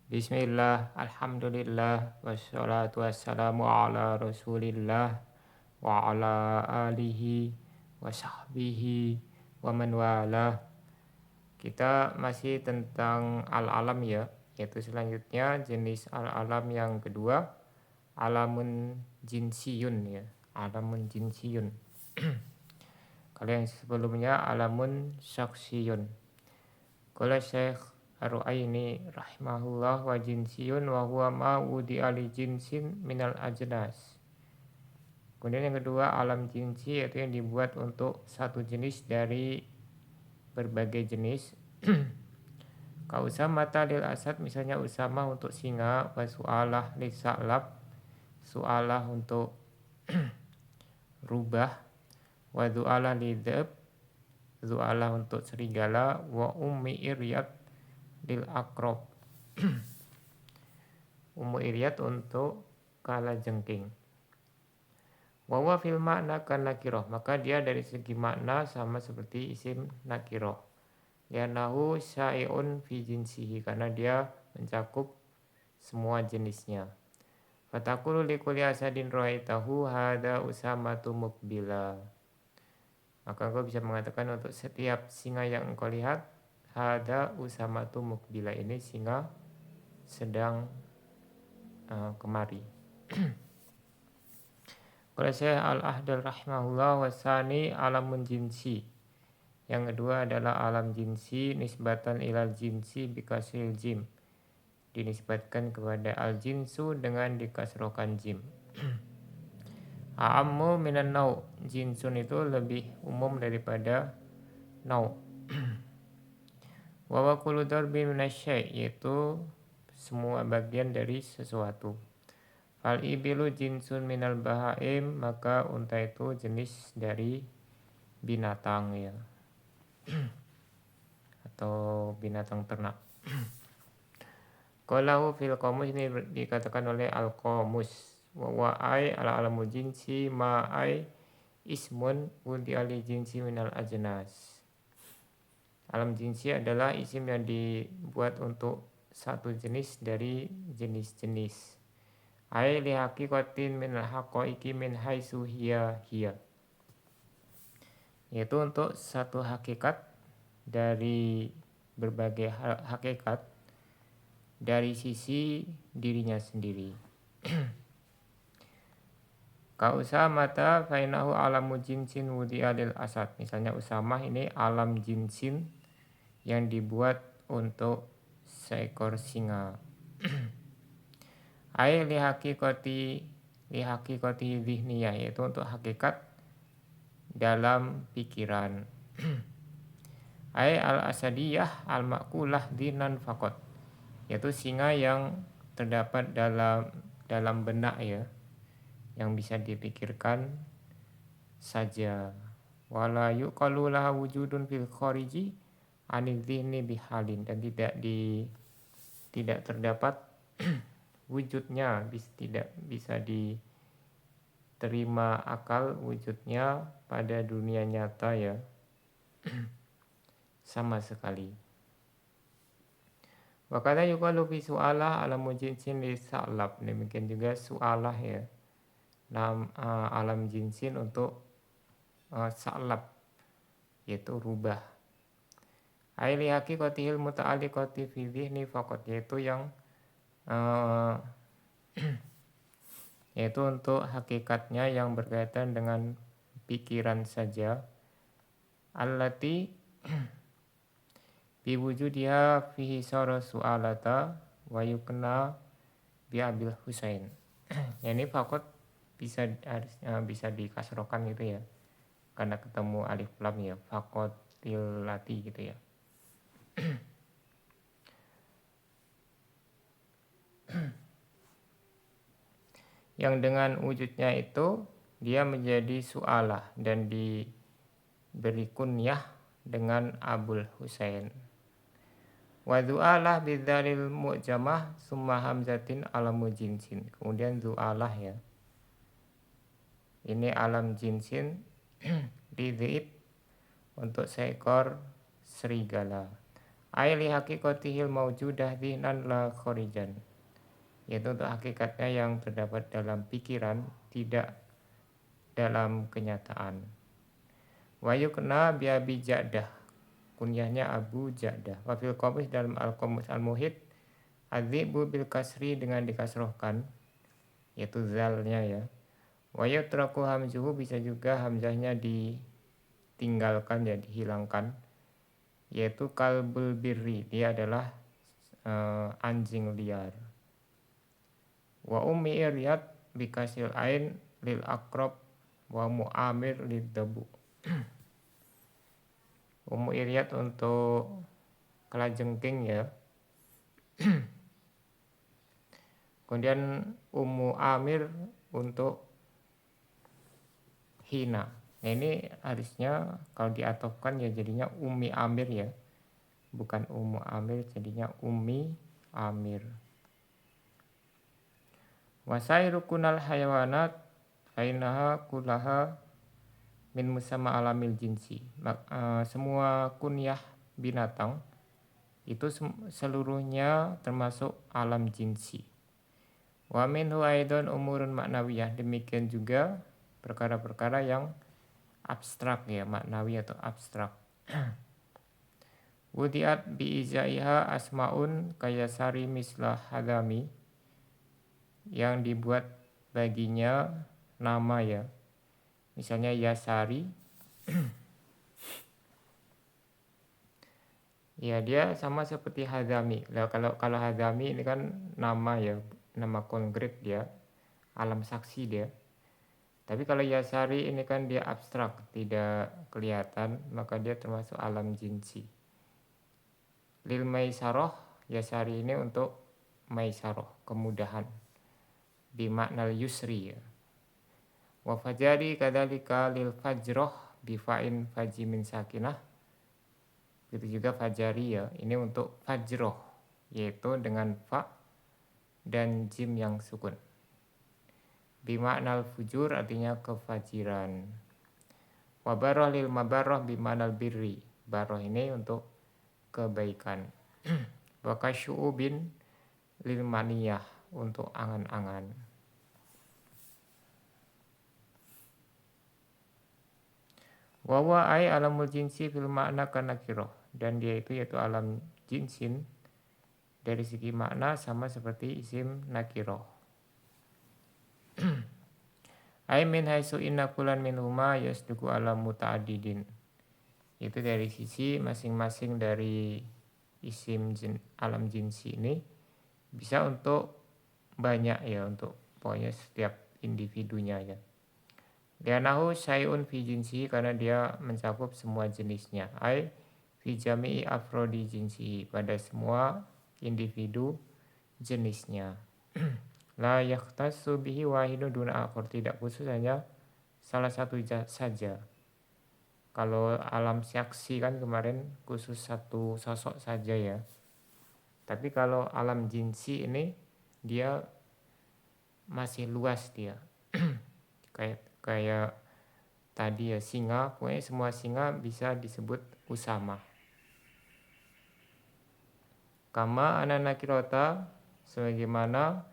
Bismillah, alhamdulillah, wassalatu wassalamu ala rasulillah wa ala alihi wa sahbihi wa man wala. Kita masih tentang al-alam ya, yaitu selanjutnya jenis al-alam yang kedua, alamun jinsiyun ya, alamun jinsiyun. Kalau yang sebelumnya alamun syaksiyun. Qala Syekh Ar-Ru'aini rahimahullah wa jinsiyun wa huwa ma wudi ali jinsin minal ajnas. Kemudian yang kedua alam jinsi yaitu yang dibuat untuk satu jenis dari berbagai jenis. Ka usamata lil asad misalnya usama untuk singa, wa su'alah li sa'lab, su'alah untuk rubah, wa du'alah li dzab, du'alah untuk serigala, wa ummi iryat lil akrob, ummu iryat untuk kalajengking. Wawa fil makna kan nakiroh, maka dia dari segi makna sama seperti isim nakiroh. Lianahu syai'un fi jinsihi, karena dia mencakup semua jenisnya. Fatakulu likuli asadin ro'aitahu hada usamatu mukbila. Maka engkau bisa mengatakan untuk setiap singa yang engkau lihat, hada usamatu mukbila, ini singa sedang kemari. Kalau saya al-ahdal rahimahullah wasani alamun jinsi. Yang kedua adalah alam jinsi nisbatan ilal jinsi bikasil jim. Dinisbatkan kepada al-jinsu dengan dikasrokan jim. A'ammu minan nau. Jinsun itu lebih umum daripada nau. Wa kullu darbin minasyai', yaitu semua bagian dari sesuatu. Fal ibilu jinsun minal bahaim, maka unta itu jenis dari binatang ya. Atau binatang ternak. Qalahu fil qamus, ini dikatakan oleh al-qamus. Wa ai ala alamu jinsi ma ai ismun wudi ali jinsi minal ajnas. Alam jinsi adalah isim yang dibuat untuk satu jenis dari jenis-jenis. Ai li haqiqatin min haqaiqi min haitsu hiya. Yaitu untuk satu hakikat dari berbagai hakikat dari sisi dirinya sendiri. Ka usamata fainahu alamu jinsin wudi adil asad. Misalnya usamah ini alam jinsin yang dibuat untuk seekor singa. Ai li haqiqati zihniyah, yaitu untuk hakikat dalam pikiran. Ai al-asadiyah al-makulah dinan fakot, yaitu singa yang terdapat dalam benak ya, yang bisa dipikirkan saja. Wala yuqalu laha wujudun fil khariji anil zihni bihalin, dan tidak terdapat wujudnya, tidak bisa diterima akal wujudnya pada dunia nyata ya, sama sekali. Wakala yuqalu fi su'alah alamu jinsin li sa'lab, demikian juga su'alah ya, alam jinsin untuk sa'lab, yaitu rubah. Aili haqiqatihil muta'alliqati fi dhihni faqat, yaitu yang yaitu untuk hakikatnya yang berkaitan dengan pikiran saja. Allati biwujudiha fihi sara su'alata wa yukna bi abil husain. Ya, ini fakot bisa dikasrokan gitu ya, karena ketemu alif lam ya, fakotilati gitu ya. Yang dengan wujudnya itu dia menjadi su'alah dan diberi kunyah dengan Abul Husain. Wa du'alah bidzalil mu'jamah summa hamzatin alamu jinsin. Kemudian du'alah ya, ini alam jinsin lidhib untuk seekor serigala. Li haqiqatihil mawjudah dhihnan la khorijan, yaitu untuk hakikatnya yang terdapat dalam pikiran, tidak dalam kenyataan. Wa yukna bi Abi Ja'dah, kunyahnya Abu Ja'dah. Wa fil qamus, dalam al-qamus al-muhit, adzibu bil kasri dengan dikasrohkan, yaitu zalnya ya. Wa yutraku hamzuhu, bisa juga hamzahnya ditinggalkan ya, dihilangkan, yaitu kalbul birri, dia adalah anjing liar. Wa ummi iryat bikasil ain lil akrob wa mu'amir lid dabu. Ummu iryat untuk kalajengking ya. Kemudian ummu amir untuk hina. Nah ini harusnya kalau diatofkan ya jadinya ummi amir ya, bukan ummu amir, jadinya ummi amir. Wasairu kunal hayawanat fainaha kulaha min musamma alamil jinsi. Semua kunyah binatang itu seluruhnya termasuk alam jinsi. Wa minhu aidon umurun maknawiyah, demikian juga perkara-perkara yang abstrak ya, maknawi atau abstrak. Wudiat biizaiha asmaun kayasari mislah hadami, yang dibuat baginya nama ya, misalnya Yasari. Ya dia sama seperti Hadami. Nah, kalau Hadami ini kan nama ya, nama konkret dia, alam saksi dia. Tapi kalau Yasari ini kan dia abstrak, tidak kelihatan, maka dia termasuk alam jinsi. Lil Maisaroh, Yasari ini untuk Maisaroh, kemudahan. Bimaknal yusri ya. Wa fajari kadalika lil fajroh bifain fajimin sakinah. Begitu juga fajari ya, ini untuk fajroh, yaitu dengan fa dan jim yang sukun. Bimaknal fujur, artinya kefajiran. Wa baroh lil mabaroh bimaknal birri, baroh ini untuk kebaikan. Wa kasyu'ubin lil maniyah, untuk angan-angan. Wawa ay alamul jinsi fil makna kanakiroh, dan dia itu yaitu alam jinsin dari segi makna sama seperti isim nakiroh. Ay min haitsu inna kulan min huma yasduku alam muta'adidin, itu dari sisi masing-masing dari isim alam jinsi ini bisa untuk banyak ya, untuk pokoknya setiap individunya ya. Lianahu syai'un fi jinsi, karena dia mencakup semua jenisnya. Ai fi jami'i afrodi jinsi, pada semua individu jenisnya. La yakhtassu bihi wahidun duna akhar, tidak khusus hanya salah satu saja. Kalau alam saksi kan kemarin khusus satu sosok saja ya. Tapi kalau alam jinsi ini dia masih luas dia. kayak tadi ya singa, pokoknya semua singa bisa disebut usama. Kama ana nakirota, sebagaimana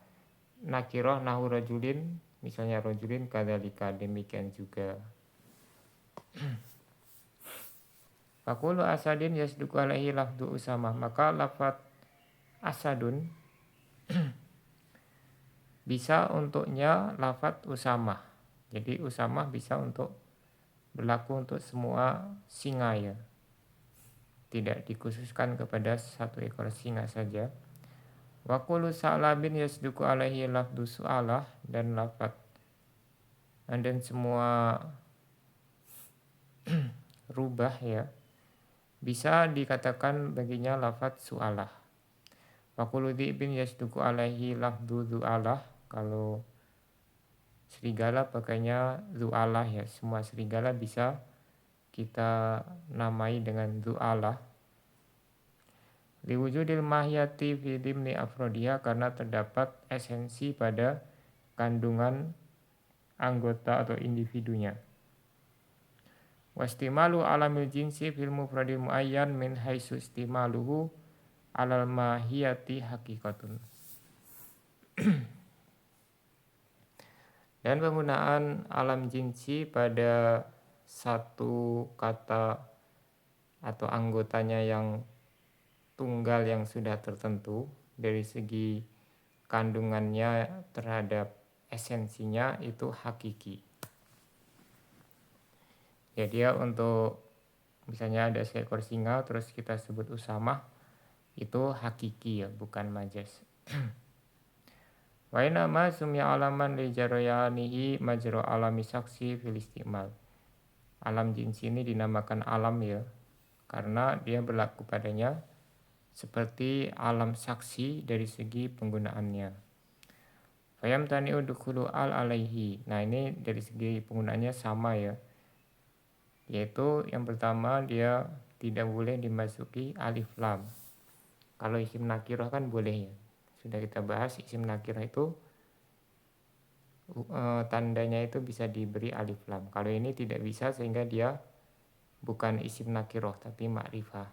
nakiroh nahu rajulin, misalnya rajulin kadalika, demikian juga. Fakulu asadin yasduku alaihi lafdu usama, maka lafad asadun bisa untuknya lafad usama. Jadi usama bisa untuk berlaku untuk semua singa ya, tidak dikhususkan kepada satu ekor singa saja. Wa kullu sa'labin yasduku alaihi lafdu su'alah, dan lafad dan semua rubah ya bisa dikatakan baginya lafad su'alah. Wa kullu dhi'bin yasduku alaihi lafdu du'alah, kalau serigala pakainya du'alah ya, semua serigala bisa kita namai dengan du'alah. Liwujudil mahyati fi dimni afrodiha, karena terdapat esensi pada kandungan anggota atau individunya. Wastimalu alamil jinsi fil mufradil muayyan min haitsu istimaluhu alal mahiyati haqiqatun. Dan penggunaan alam jinsi pada satu kata atau anggotanya yang tunggal yang sudah tertentu dari segi kandungannya terhadap esensinya itu hakiki. Ya dia untuk misalnya ada seekor singa terus kita sebut usamah, itu hakiki ya, bukan majas. Wa nama sumya alaman li jarayanihi majra alami saksi fil istimal. Alam jinsi ini dinamakan alam ya, karena dia berlaku padanya seperti alam saksi dari segi penggunaannya. Fayam tani'u dukhulu al alaihi. Nah ini dari segi penggunaannya sama ya, yaitu yang pertama dia tidak boleh dimasuki alif lam. Kalau isim nakirah kan boleh ya, sudah kita bahas isim nakirah itu tandanya itu bisa diberi alif lam. Kalau ini tidak bisa sehingga dia bukan isim nakirah tapi ma'rifah.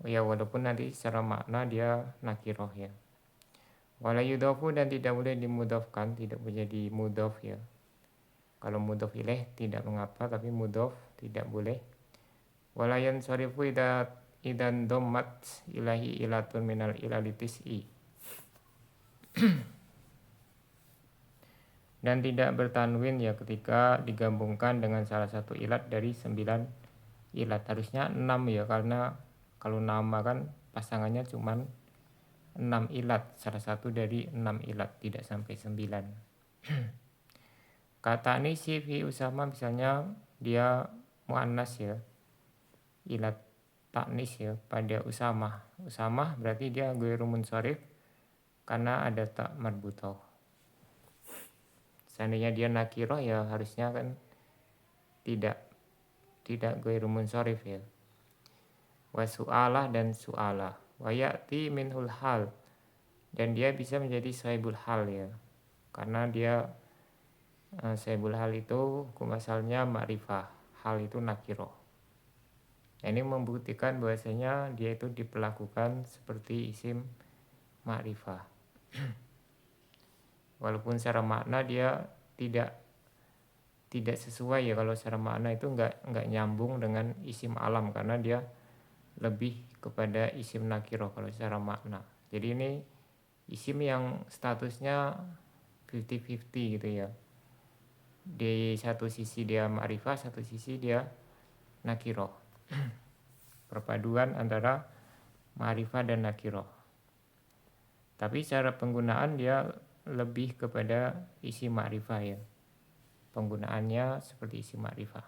Ya walaupun nanti secara makna dia nakirah ya. Wala yudhafu dan tidak boleh dimudhafkan, tidak menjadi mudhaf ya. Kalau mudhaf ilaih tidak mengapa, tapi mudhaf tidak boleh. Wala yansarifu idan dhammat ilahi ilatun minal ilalitis'i. Dan tidak bertanwin ya ketika digabungkan dengan salah satu ilat dari 9 ilat. Harusnya 6 ya, karena kalau nama kan pasangannya cuma 6 ilat, salah satu dari 6 ilat, tidak sampai 9. Kata nisi fi usama misalnya dia muannas ya, ilat taknis ya pada usamah. Usamah berarti dia ghairu munsharif karena ada tak marbutoh. Seandainya dia nakirah ya harusnya kan tidak ghairu munsharif ya. Wa su'alah dan su'alah. Wa ya'ti minhul hal, dan dia bisa menjadi sahibul hal ya, karena dia sahibul hal itu hukum asalnya ma'rifah, hal itu nakirah. Ini membuktikan bahwasanya dia itu diperlakukan seperti isim ma'rifah. Walaupun secara makna dia tidak sesuai ya, kalau secara makna itu enggak nyambung dengan isim alam karena dia lebih kepada isim nakirah kalau secara makna. Jadi ini isim yang statusnya 50-50 gitu ya. Di satu sisi dia ma'rifah, satu sisi dia nakirah. Perpaduan antara ma'rifah dan nakirah. Tapi secara penggunaan dia lebih kepada isi ma'rifah ya. Penggunaannya seperti isi ma'rifah.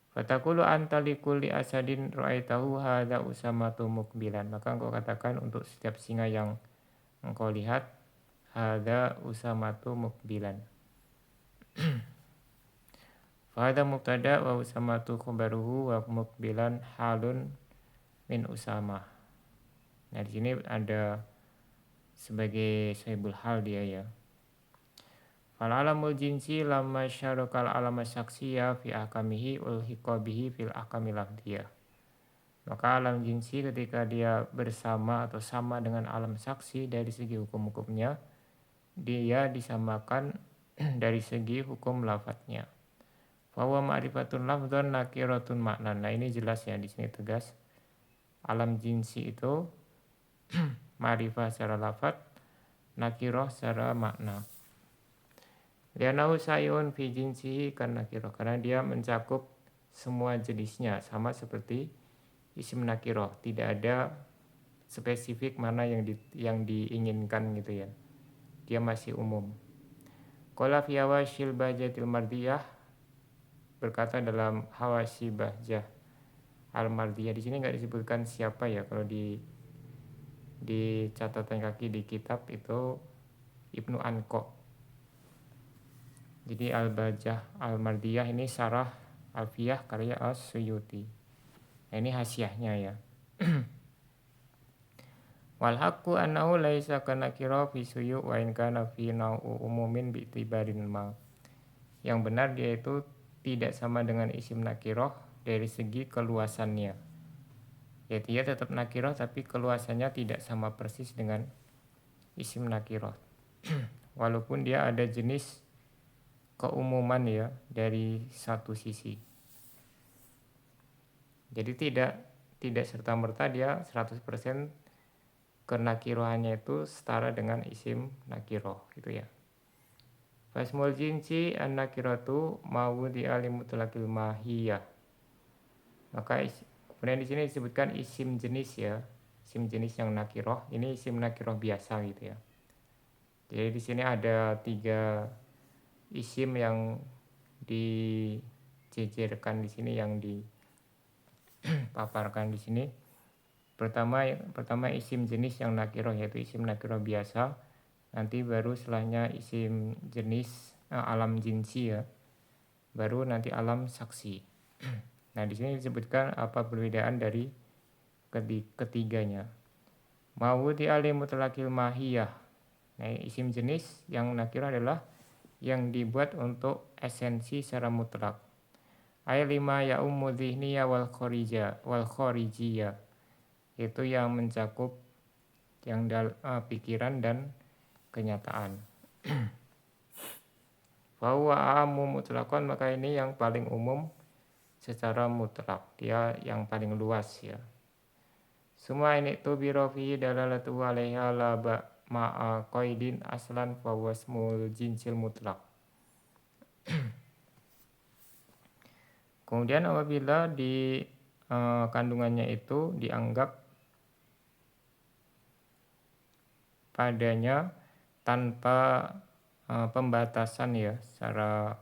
Fatakulu anta likulli asadin ra'aitahu hadza usamatu mukbilan. Maka engkau katakan untuk setiap singa yang engkau lihat, hadza usamatu mukbilan. Fahadza mubtada wa usamatu khabaruhu wa mukbilan halun min usama. Nah di sini ada sebagai sahibul hal dia ya. Fal alamul jinsi lamma syarokal alama saksiyah fi ahkamihi ulhiqa bihi fil ahkamil lafdiyah. Maka alam jinsi ketika dia bersama atau sama dengan alam saksi dari segi hukum-hukumnya, dia disamakan dari segi hukum lafadznya. Fahuwa ma'rifatun lafdzan nakiratun maknan. Nah ini jelas ya, di sini tegas. Alam jinsi itu ma'rifah secara lafadz, nakirah secara makna. Lianahu sayun fi jinsihi kan nakirah, karena dia mencakup semua jenisnya sama seperti isim nakirah, tidak ada spesifik mana yang diinginkan gitu ya. Dia masih umum. Qala fi hawasyil bahjatil mardiyah, berkata dalam hawashi bahjah al-mardiyah, di sini enggak disebutkan siapa ya, kalau di catatan kaki di kitab itu Ibnu Anqa. Jadi Al-Bajah Al-Mardiyah ini syarah Alfiyah karya As-Suyuti. Nah, ini hasiahnya ya. Wal haqqu annahu laisa kanakira fi suyu wa in kana fi nau'u umumin bi itibarin ma. Yang benar dia itu tidak sama dengan isim nakirah dari segi keluasannya. Ya dia tetap nakiroh tapi keluasannya tidak sama persis dengan isim nakiroh. Walaupun dia ada jenis keumuman ya dari satu sisi. Jadi tidak serta-merta dia 100% kenakirohannya itu setara dengan isim nakiroh gitu ya. Fasmul jinsi an-nakiratu mawudi alimutlaqil mahiyah. Maka kemudian di sini disebutkan isim jenis ya. Isim jenis yang nakiroh, ini isim nakiroh biasa gitu ya. Jadi di sini ada 3 isim yang dijejerkan di sini, yang dipaparkan di sini. Pertama isim jenis yang nakiroh, yaitu isim nakiroh biasa. Nanti baru setelahnya isim jenis alam jinsi ya. Baru nanti alam saksi. Nah di sini disebutkan apa perbedaan dari ketiganya. Mawudi ali mutlaqil mahiyah. Nah, isim jenis yang nakirah adalah yang dibuat untuk esensi secara mutlak. Ay lima ya ummu dhihniya wal kharijiyah. Itu yang mencakup yang pikiran dan kenyataan. Fahuwa amu mutlakon, maka ini yang paling umum secara mutlak. Dia yang paling luas ya. Semua ini tu birofi dalalatu alaiha laba ma'a qaidin aslan fawasmul jinsil mutlak. Kemudian apabila di kandungannya itu dianggap padanya tanpa pembatasan ya secara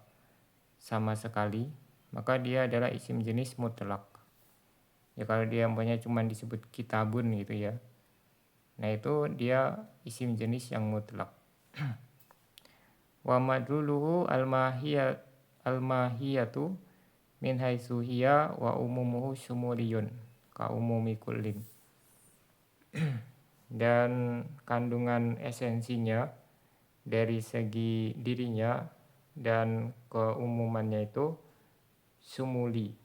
sama sekali, maka dia adalah isim jenis mutlak. Ya kalau dia umpamanya cuma disebut kitabun gitu ya. Nah itu dia isim jenis yang mutlak. Wa madluluhu al-mahiyatu min haitsu hiya wa umumuhu syumuliyun ka umumi kullin. Dan kandungan esensinya dari segi dirinya dan keumumannya itu sumuli,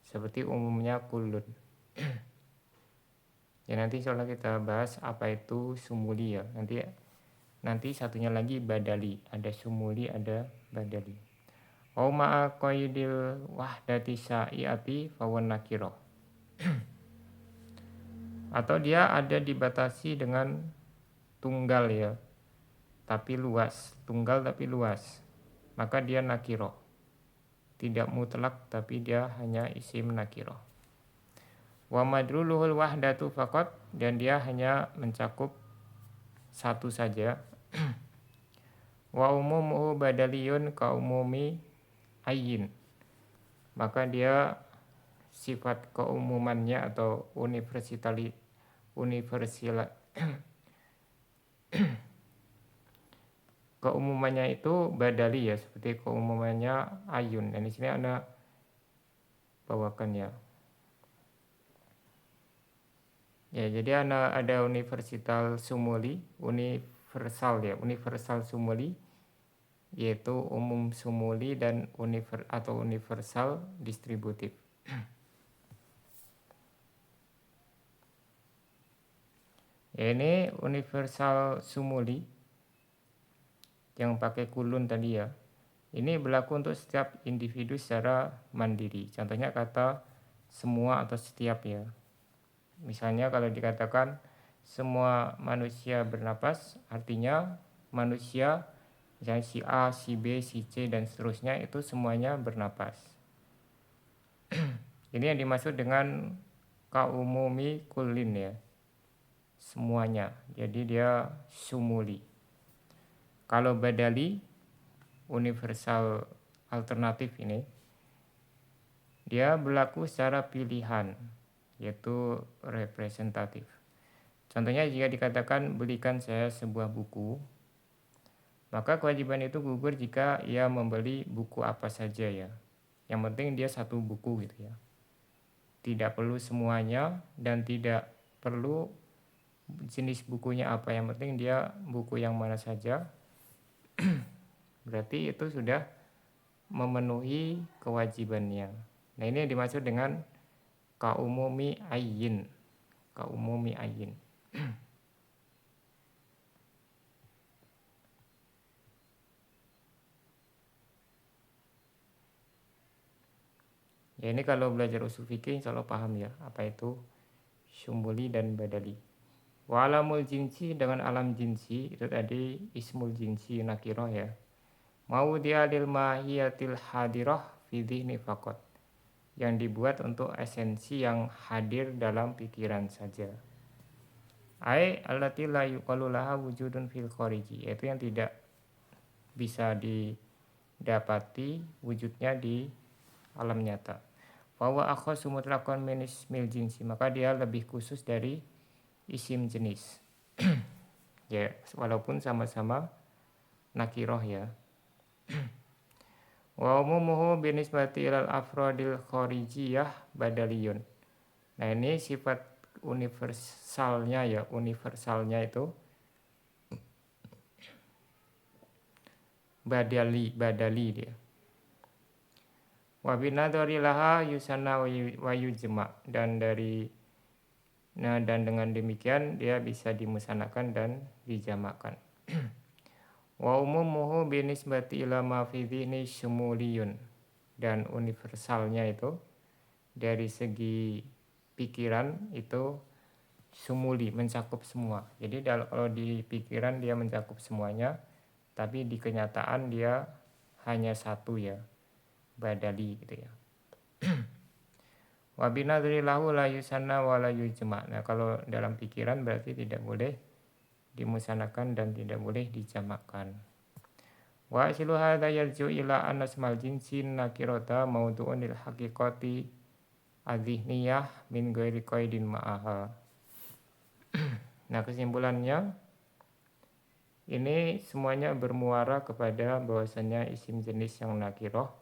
seperti umumnya kullun. Ya nanti soalnya kita bahas apa itu sumuli ya. Nanti satunya lagi badali, ada sumuli, ada badali. Au ma'a qaidil wahdati sa'iati fawan nakiro. Atau dia ada dibatasi dengan tunggal ya, tapi luas, tunggal tapi luas. Maka dia nakiro. Tidak mutlak tapi dia hanya isim nakiro. Wa madruluhul wahdatu faqat, dan dia hanya mencakup satu saja. Wa umumuhu badaliyun ka umumi ayyin. Maka dia sifat keumumannya atau keumumannya itu badali ya, seperti keumumannya ayun. Dan di sini Anda bawakan ya. Ya, jadi ada universal sumuli, universal sumuli, yaitu umum sumuli dan universal distributif. Ya, ini universal sumuli yang pakai kulun tadi ya. Ini berlaku untuk setiap individu secara mandiri. Contohnya kata semua atau setiap ya. Misalnya kalau dikatakan semua manusia bernapas, artinya manusia, misalnya si A, si B, si C, dan seterusnya itu semuanya bernapas. Ini yang dimaksud dengan kaumumi kullin ya, semuanya. Jadi dia sumuli. Kalau badali, universal alternatif ini, dia berlaku secara pilihan, yaitu representatif. Contohnya jika dikatakan belikan saya sebuah buku, maka kewajiban itu gugur jika ia membeli buku apa saja ya. Yang penting dia satu buku gitu ya. Tidak perlu semuanya dan tidak perlu jenis bukunya apa, yang penting dia buku yang mana saja. Berarti itu sudah memenuhi kewajibannya. Nah ini yang dimaksud dengan ka umumi ayyin, ka umumi ayyin. Ya ini kalau belajar usul fikih insya Allah paham ya apa itu syumuli dan badali. Wa alamul jinsi dengan alam jinsi itu tadi ismul jinsi nakiroh ya. Mau dia lil mahiyatil hadirah fi dhihni faqat. Yang dibuat untuk esensi yang hadir dalam pikiran saja. Ai allati la yuqalu laha wujudun fil khariji, yaitu yang tidak bisa didapati wujudnya di alam nyata. Bahwa akhasu mutlaqan min ismil jinsi, maka dia lebih khusus dari isim jenis. Ya, walaupun sama-sama nakiroh ya. Wa umumuhu binisbati ilal afrodil kharijiyah badaliyun. Nah ini sifat universalnya ya, universalnya itu badali dia. Wa binadhari laha yusanna wa yujma, dan dengan demikian dia bisa dimusanakan dan dijamakan. Wa umumuhu binisbati ila ma fi dhihni syumuliyun, dan universalnya itu dari segi pikiran itu sumuli, mencakup semua. Jadi kalau di pikiran dia mencakup semuanya, tapi di kenyataan dia hanya satu ya, badali gitu ya. Wa binadri lahu la yusanna wa la yujma. Nah, kalau dalam pikiran berarti tidak boleh dimusanakan dan tidak boleh dijamakkan. Wa asilu hadza yarju ila anna ismal jinsin nakirata maudu'un lil haqiqati adhihniyah min ghairi qaidin ma'aha. Nah, kesimpulannya ini semuanya bermuara kepada bahwasanya isim jenis yang nakiroh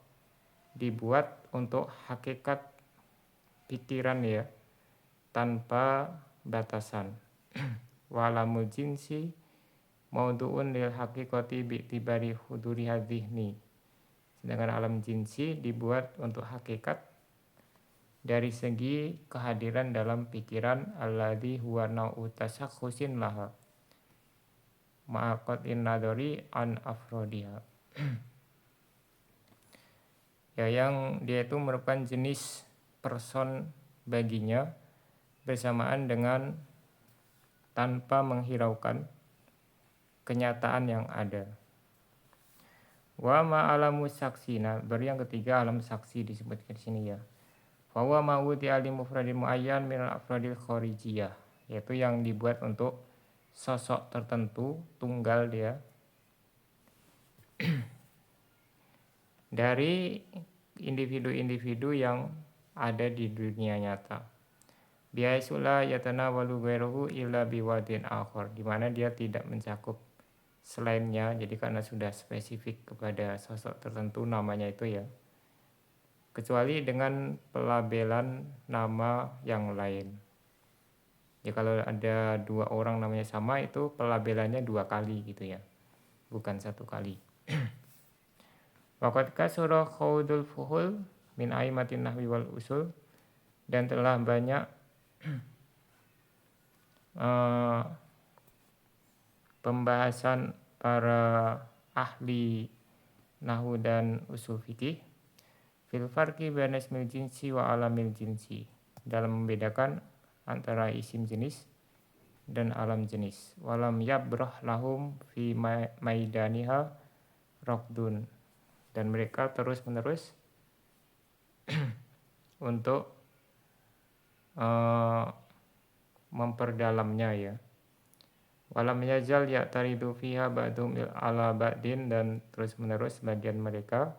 dibuat untuk hakikat pikiran ya, tanpa batasan. Walamul jinsi maudu'un lil haqiqati bi'tibari huduri hadhihni. Sedangkan alam jinsi dibuat untuk hakikat dari segi kehadiran dalam pikiran alladhi huwa nau'u tasakhusin laha ma'aqatin nadori an afrodiha. Ya, yang dia itu merupakan jenis person baginya bersamaan dengan tanpa menghiraukan kenyataan yang ada. Wa ma'alamu saksina, baru yang ketiga alam saksi disebutkan di sini ya. Bahwa ma'udi alim mufradil muayyan minal afradil kharijiyah, yaitu yang dibuat untuk sosok tertentu tunggal dia dari individu-individu yang ada di dunia nyata. Biaisula yatana walu ghairuhu illa biwadin akhar, di mana dia tidak mencakup selainnya, jadi karena sudah spesifik kepada sosok tertentu namanya itu ya, kecuali dengan pelabelan nama yang lain. Ya kalau ada dua orang namanya sama itu pelabelannya 2 kali gitu ya, bukan 1 kali. Waqad kasura khawdul fuhul min aimatin nahwi wal usul, dan telah banyak pembahasan para ahli nahwu dan usul fikih fil farqi baina ismil jinsi wa alamil jinsi, dalam membedakan antara isim jenis dan alam jenis. Walam yabrah lahum fi maidaniha raqdun, dan mereka terus-menerus untuk memperdalamnya ya. Walam yazal ya'taridu fiha ba'dhum ala ba'din, dan terus-menerus sebagian mereka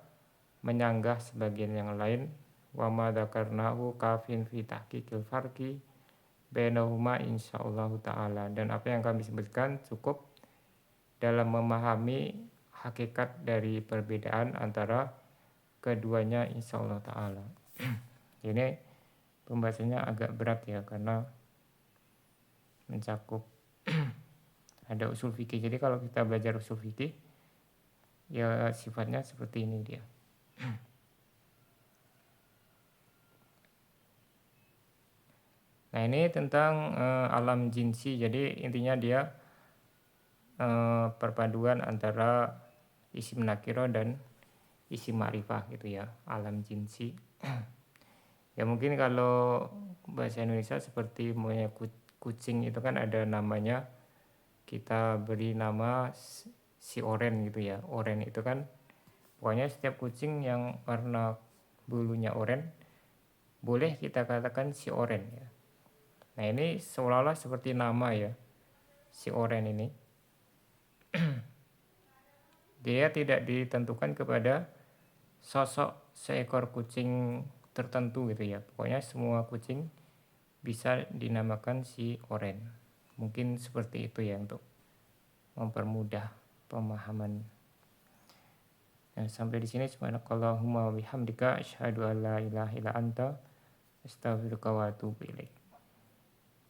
menyanggah sebagian yang lain. Wa ma dzakarnahu kafin fi tahqiqil farqi bainahuma insyaallah taala, dan apa yang kami sebutkan cukup dalam memahami hakikat dari perbedaan antara keduanya insyaallah taala. Ini pembahasannya agak berat ya, karena mencakup ada usul fikih. Jadi kalau kita belajar usul fikih ya sifatnya seperti ini dia. Nah ini tentang alam jinsi, jadi intinya dia perpaduan antara isim nakiro dan isim ma'rifah gitu ya, alam jinsi. Ya mungkin kalau bahasa Indonesia seperti punya kucing itu kan ada namanya, kita beri nama si oren gitu ya. Oren itu kan pokoknya setiap kucing yang warna bulunya oren boleh kita katakan si oren ya. Nah ini seolah-olah seperti nama ya, si oren ini. Dia tidak ditentukan kepada sosok seekor kucing tertentu gitu ya. Pokoknya semua kucing bisa dinamakan si oren. Mungkin seperti itu ya untuk mempermudah pemahaman. Nah, sampai di sini subhanakallahumma wa bihamdika asyhadu an la ilaha illa anta astaghfiruka wa atubu ilaik.